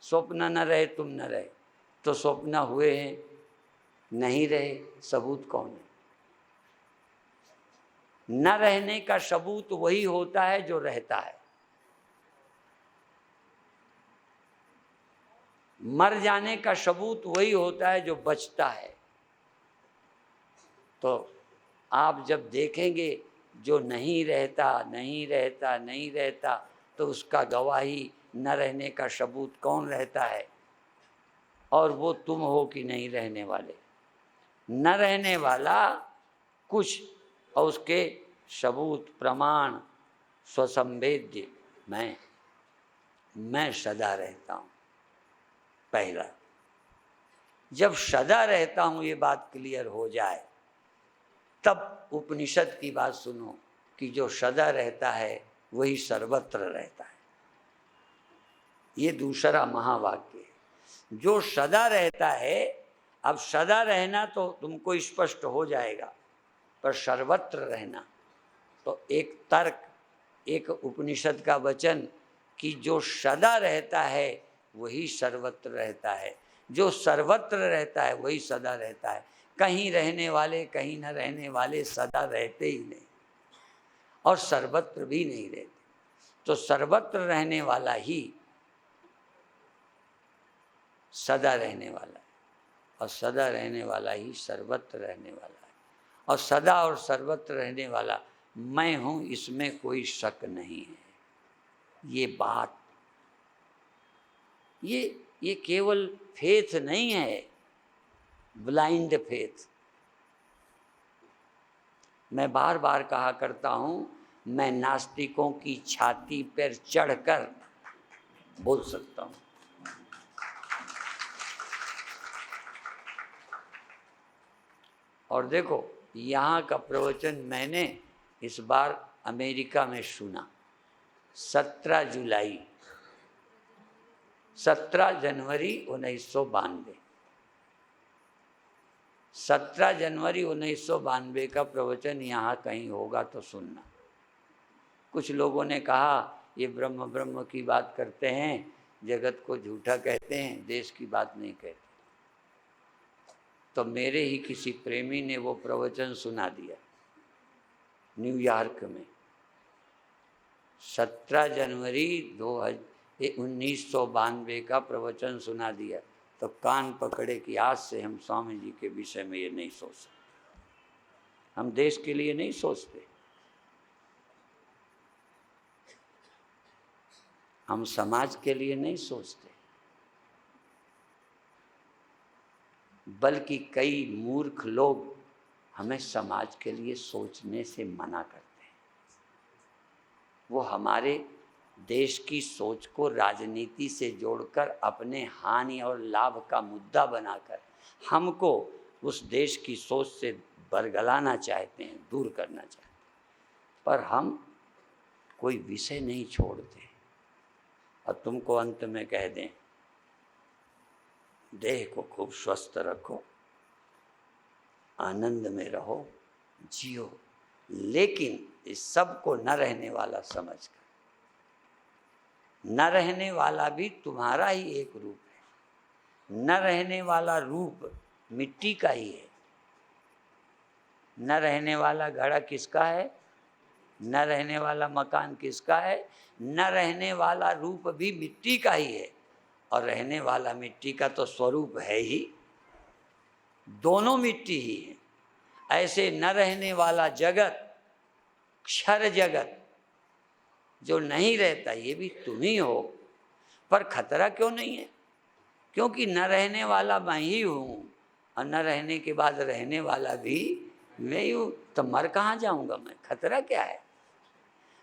स्वप्न न रहे, तुम न रहे, तो स्वप्न हुए हैं, नहीं रहे, सबूत कौन है? न रहने का सबूत वही होता है जो रहता है। मर जाने का सबूत वही होता है जो बचता है। तो आप जब देखेंगे जो नहीं रहता नहीं रहता नहीं रहता, तो उसका गवाही न रहने का सबूत कौन रहता है? और वो तुम हो कि नहीं रहने वाले। न रहने वाला कुछ और उसके सबूत प्रमाण स्वसंवेद्य मैं सदा रहता हूँ। पहला, जब सदा रहता हूँ ये बात क्लियर हो जाए, तब उपनिषद की बात सुनो कि जो सदा रहता है वही सर्वत्र रहता है। ये दूसरा महावाक्य है। जो सदा रहता है, अब सदा रहना तो तुमको स्पष्ट हो जाएगा, पर सर्वत्र रहना तो एक तर्क, एक उपनिषद का वचन कि जो सदा रहता है वही सर्वत्र रहता है। जो सर्वत्र रहता है वही सदा रहता है। कहीं रहने वाले कहीं न रहने वाले सदा रहते ही नहीं, और सर्वत्र भी नहीं रहते। तो सर्वत्र रहने वाला ही सदा रहने वाला है, और सदा रहने वाला ही सर्वत्र रहने वाला है। और सदा और सर्वत्र रहने वाला मैं हूँ, इसमें कोई शक नहीं है। ये बात, ये केवल फेथ नहीं है, ब्लाइंड फेथ। मैं बार बार कहा करता हूँ, मैं नास्तिकों की छाती पर चढ़कर बोल सकता हूँ। और देखो, यहाँ का प्रवचन मैंने इस बार अमेरिका में सुना। 17 जुलाई 17 जनवरी 1992 17 जनवरी 1992 का प्रवचन यहाँ कहीं होगा तो सुनना। कुछ लोगों ने कहा ये ब्रह्म ब्रह्म की बात करते हैं, जगत को झूठा कहते हैं, देश की बात नहीं कहते। तो मेरे ही किसी प्रेमी ने वो प्रवचन सुना दिया न्यूयॉर्क में। 17 जनवरी 1992 का प्रवचन सुना दिया। तो कान पकड़े कि आज से हम स्वामी जी के विषय में ये नहीं सोच सकते। हम देश के लिए नहीं सोचते, हम समाज के लिए नहीं सोचते, बल्कि कई मूर्ख लोग हमें समाज के लिए सोचने से मना करते हैं। वो हमारे देश की सोच को राजनीति से जोड़कर अपने हानि और लाभ का मुद्दा बनाकर हमको उस देश की सोच से बरगलाना चाहते हैं, दूर करना चाहते हैं। पर हम कोई विषय नहीं छोड़ते। और तुमको अंत में कह दें, देह को खूब स्वस्थ रखो, आनंद में रहो, जियो, लेकिन इस सब को न रहने वाला समझकर। न रहने वाला भी तुम्हारा ही एक रूप है। न रहने वाला रूप मिट्टी का ही है। न रहने वाला घड़ा किसका है? न रहने वाला मकान किसका है? न रहने वाला रूप भी मिट्टी का ही है, और रहने वाला मिट्टी का तो स्वरूप है ही। दोनों मिट्टी ही है। ऐसे न रहने वाला जगत, क्षर जगत जो नहीं रहता, ये भी तुम ही हो। पर खतरा क्यों नहीं है? क्योंकि न रहने वाला मैं ही हूँ, और न रहने के बाद रहने वाला भी मैं ही हूँ। तो मर कहाँ जाऊँगा मैं? खतरा क्या है?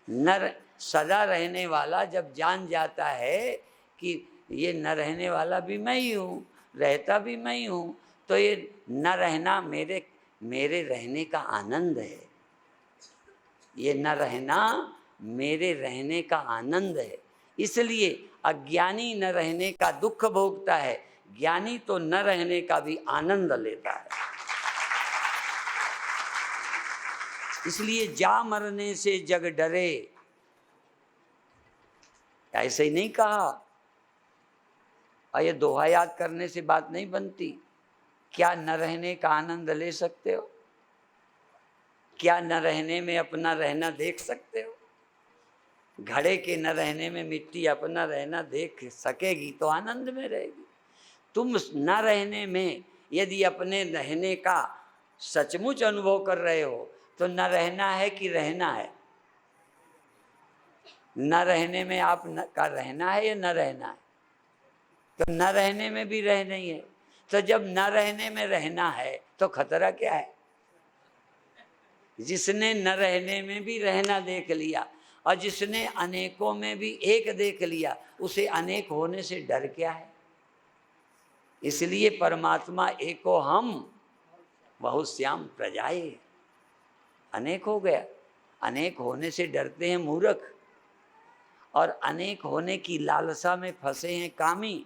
न सदा रहने वाला जब जान जाता है कि ये न रहने वाला भी मैं ही हूँ, रहता भी मैं ही हूँ, तो ये न रहना मेरे रहने का आनंद है। ये न रहना मेरे रहने का आनंद है। इसलिए अज्ञानी न रहने का दुख भोगता है, ज्ञानी तो न रहने का भी आनंद लेता है। इसलिए जा मरने से जग डरे, ऐसे ही नहीं कहा। और ये दोहा याद करने से बात नहीं बनती। क्या न रहने का आनंद ले सकते हो? क्या न रहने में अपना रहना देख सकते हो? घड़े के न रहने में मिट्टी अपना रहना देख सकेगी तो आनंद में रहेगी। तुम न रहने में यदि अपने रहने का सचमुच अनुभव कर रहे हो तो न रहना है कि रहना है? न रहने में आप का रहना है या न रहना है? तो न रहने में भी रह नहीं है। तो जब न रहने में रहना है तो खतरा क्या है? जिसने न रहने में भी रहना देख लिया और जिसने अनेकों में भी एक देख लिया, उसे अनेक होने से डर क्या है? इसलिए परमात्मा एको हम बहुश्याम प्रजाए। अनेक हो गया। अनेक होने से डरते हैं मूर्ख, और अनेक होने की लालसा में फंसे हैं कामी।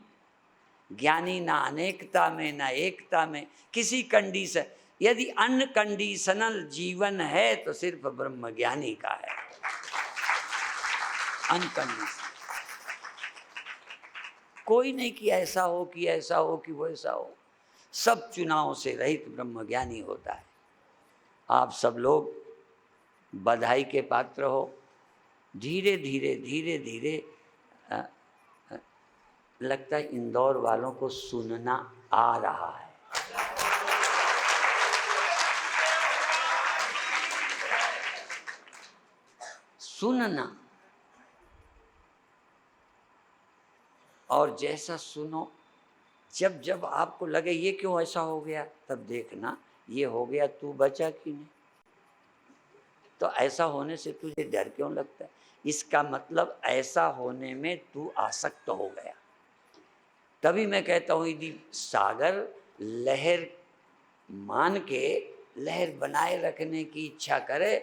ज्ञानी ना अनेकता में ना एकता में, किसी कंडीशन, यदि अनकंडीशनल जीवन है तो सिर्फ ब्रह्म ज्ञानी का है। अनकंडीशनल कोई नहीं कि ऐसा हो कि ऐसा हो कि वैसा हो। सब चुनाव से रहित ब्रह्म ज्ञानी होता है। आप सब लोग बधाई के पात्र हो। धीरे धीरे धीरे धीरे लगता है इंदौर वालों को सुनना आ रहा है। सुनना, और जैसा सुनो, जब जब आपको लगे ये क्यों ऐसा हो गया, तब देखना ये हो गया, तू बचा कि नहीं? तो ऐसा होने से तुझे डर क्यों लगता है? इसका मतलब ऐसा होने में तू आसक्त हो गया। तभी मैं कहता हूँ यदि सागर लहर मान के लहर बनाए रखने की इच्छा करे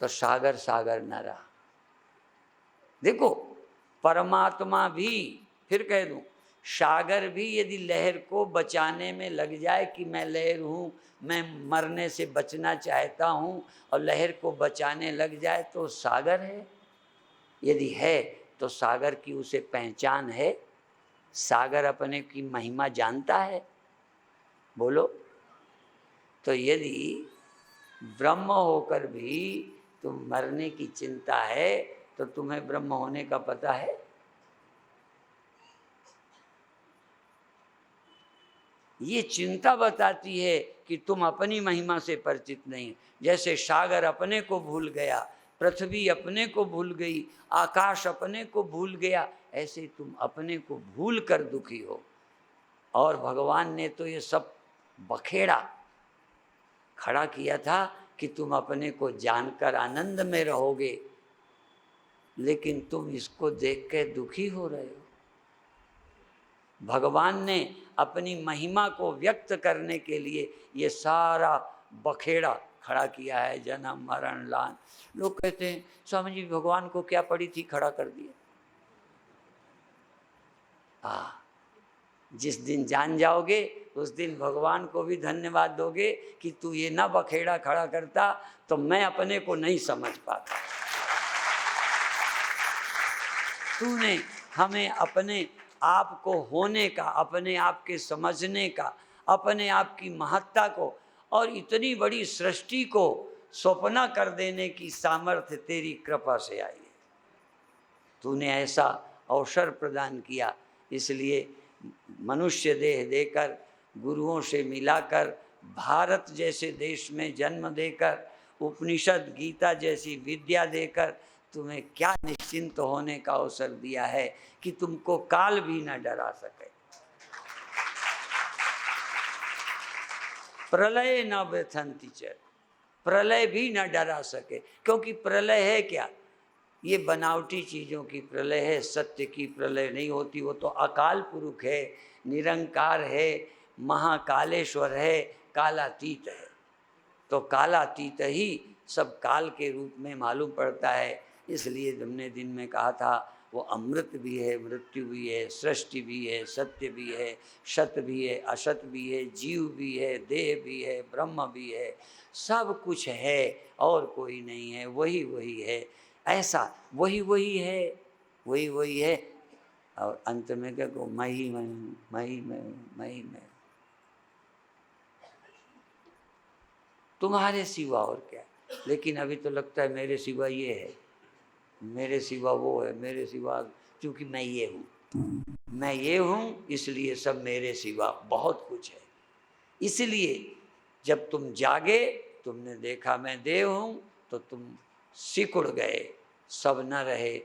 तो सागर सागर न रहा। देखो परमात्मा भी, फिर कह दूं, सागर भी यदि लहर को बचाने में लग जाए कि मैं लहर हूँ, मैं मरने से बचना चाहता हूँ, और लहर को बचाने लग जाए तो सागर है। यदि है तो सागर की उसे पहचान है? सागर अपने की महिमा जानता है? बोलो। तो यदि ब्रह्म होकर भी तुम मरने की चिंता है तो तुम्हें ब्रह्म होने का पता है? ये चिंता बताती है कि तुम अपनी महिमा से परिचित नहीं। जैसे सागर अपने को भूल गया, पृथ्वी अपने को भूल गई, आकाश अपने को भूल गया, ऐसे तुम अपने को भूल कर दुखी हो। और भगवान ने तो ये सब बखेड़ा खड़ा किया था कि तुम अपने को जानकर आनंद में रहोगे, लेकिन तुम इसको देख के दुखी हो रहे हो। भगवान ने अपनी महिमा को व्यक्त करने के लिए ये सारा बखेड़ा खड़ा किया है, जन्म मरण लान। लोग कहते हैं स्वामी जी भगवान को क्या पड़ी थी, खड़ा कर दिया। जिस दिन जान जाओगे उस दिन भगवान को भी धन्यवाद दोगे कि तू ये ना बखेड़ा खड़ा करता तो मैं अपने को नहीं समझ पाता। तूने हमें अपने आप को होने का, अपने आप के समझने का, अपने आप की महत्ता को और इतनी बड़ी सृष्टि को स्वप्ना कर देने की सामर्थ्य तेरी कृपा से आई है। तूने ऐसा अवसर प्रदान किया, इसलिए मनुष्य देह देकर, गुरुओं से मिलाकर, भारत जैसे देश में जन्म देकर, उपनिषद गीता जैसी विद्या देकर तुम्हें क्या निश्चिंत होने का अवसर दिया है कि तुमको काल भी न डरा सके। प्रलय न व्यथंति च, प्रलय भी न डरा सके, क्योंकि प्रलय है क्या, ये बनावटी चीज़ों की प्रलय है, सत्य की प्रलय नहीं होती। वो तो अकाल पुरुष है, निरंकार है, महाकालेश्वर है, कालातीत है। तो कालातीत ही सब काल के रूप में मालूम पड़ता है। इसलिए हमने दिन में कहा था वो अमृत भी है, मृत्यु भी है, सृष्टि भी है, सत्य भी है, सत भी है, असत भी है, जीव भी है, देह भी है, ब्रह्म भी है, सब कुछ है और कोई नहीं है, वही वही है। ऐसा वही वही है, वही वही है। और अंत में क्या को मैं ही मैं हूँ, मैं ही मैं हूँ, मैं ही मैं हूँ, तुम्हारे सिवा और क्या। लेकिन अभी तो लगता है मेरे सिवा ये है, मेरे सिवा वो है, मेरे सिवा, क्योंकि मैं ये हूँ, मैं ये हूँ, इसलिए सब मेरे सिवा बहुत कुछ है। इसलिए जब तुम जागे, तुमने देखा मैं देव हूँ, तो तुम सिकुड़ गए, सब न रहे।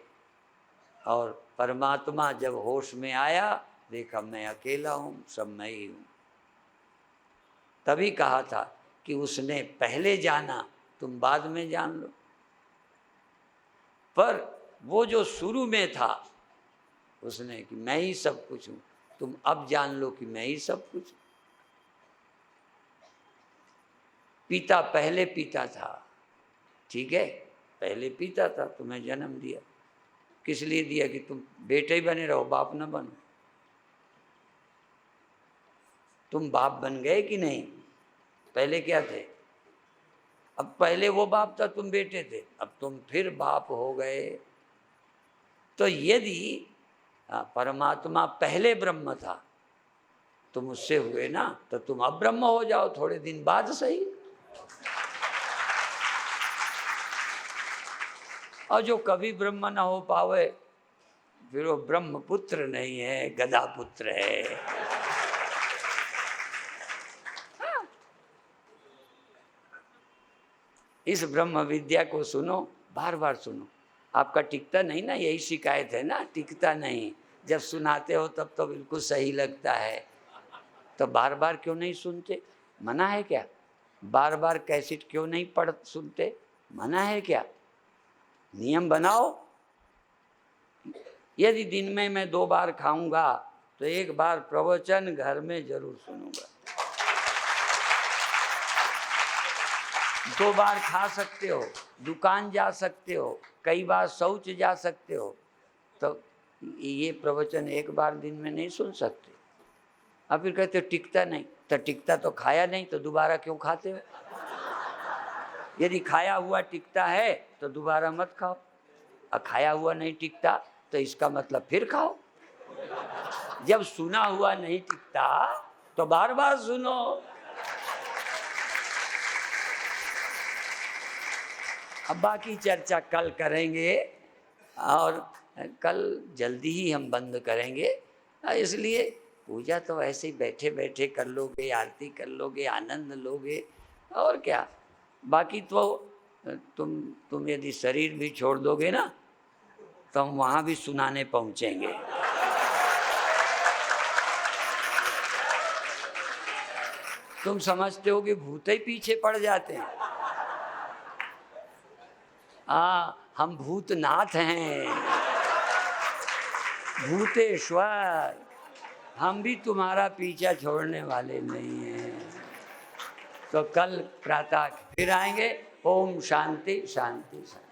और परमात्मा जब होश में आया, देखा मैं अकेला हूँ, सब मैं ही हूँ। तभी कहा था कि उसने पहले जाना, तुम बाद में जान लो। पर वो जो शुरू में था, उसने कि मैं ही सब कुछ हूँ, तुम अब जान लो कि मैं ही सब कुछ हूँ। पिता पहले पिता था, ठीक है, पहले पिता था, तुम्हें जन्म दिया, किस लिए दिया कि तुम बेटे ही बने रहो, बाप न बनो। तुम बाप बन गए कि नहीं, पहले क्या थे, अब पहले वो बाप था, तुम बेटे थे, अब तुम फिर बाप हो गए। तो यदि परमात्मा पहले ब्रह्म था, तुम उससे हुए ना, तो तुम अब ब्रह्म हो जाओ थोड़े दिन बाद सही। और जो कभी ब्रह्म ना हो पावे, फिर वो ब्रह्म पुत्र नहीं है, गधा पुत्र है। इस ब्रह्म विद्या को सुनो, बार बार सुनो। आपका टिकता नहीं ना, यही शिकायत है ना, टिकता नहीं। जब सुनाते हो तब तो बिल्कुल सही लगता है, तो बार बार क्यों नहीं सुनते, मना है क्या? बार बार कैसेट क्यों नहीं पढ़ सुनते, मना है क्या? नियम बनाओ। यदि दिन में मैं 2 बार खाऊंगा, तो 1 बार प्रवचन घर में जरूर सुनूंगा। 2 बार खा सकते हो, दुकान जा सकते हो, कई बार शौच जा सकते हो, तो ये प्रवचन 1 बार दिन में नहीं सुन सकते। अब फिर कहते हो टिकता नहीं, तो टिकता तो खाया नहीं, तो दोबारा क्यों खाते हो? यदि खाया हुआ टिकता है तो दोबारा मत खाओ, और खाया हुआ नहीं टिकता तो इसका मतलब फिर खाओ। जब सुना हुआ नहीं टिकता तो बार बार सुनो। अब बाकी चर्चा कल करेंगे, और कल जल्दी ही हम बंद करेंगे। इसलिए पूजा तो ऐसे ही बैठे बैठे कर लोगे, आरती कर लोगे, आनंद लोगे, और क्या। बाकी तो तुम यदि शरीर भी छोड़ दोगे ना, तो हम वहाँ भी सुनाने पहुँचेंगे। तुम समझते हो कि भूत ही पीछे पड़ जाते हैं। हम भूतनाथ हैं, भूतेश्वर, हम भी तुम्हारा पीछा छोड़ने वाले नहीं हैं। तो कल प्रातः फिर आएंगे। ओम शांति शांति शांति।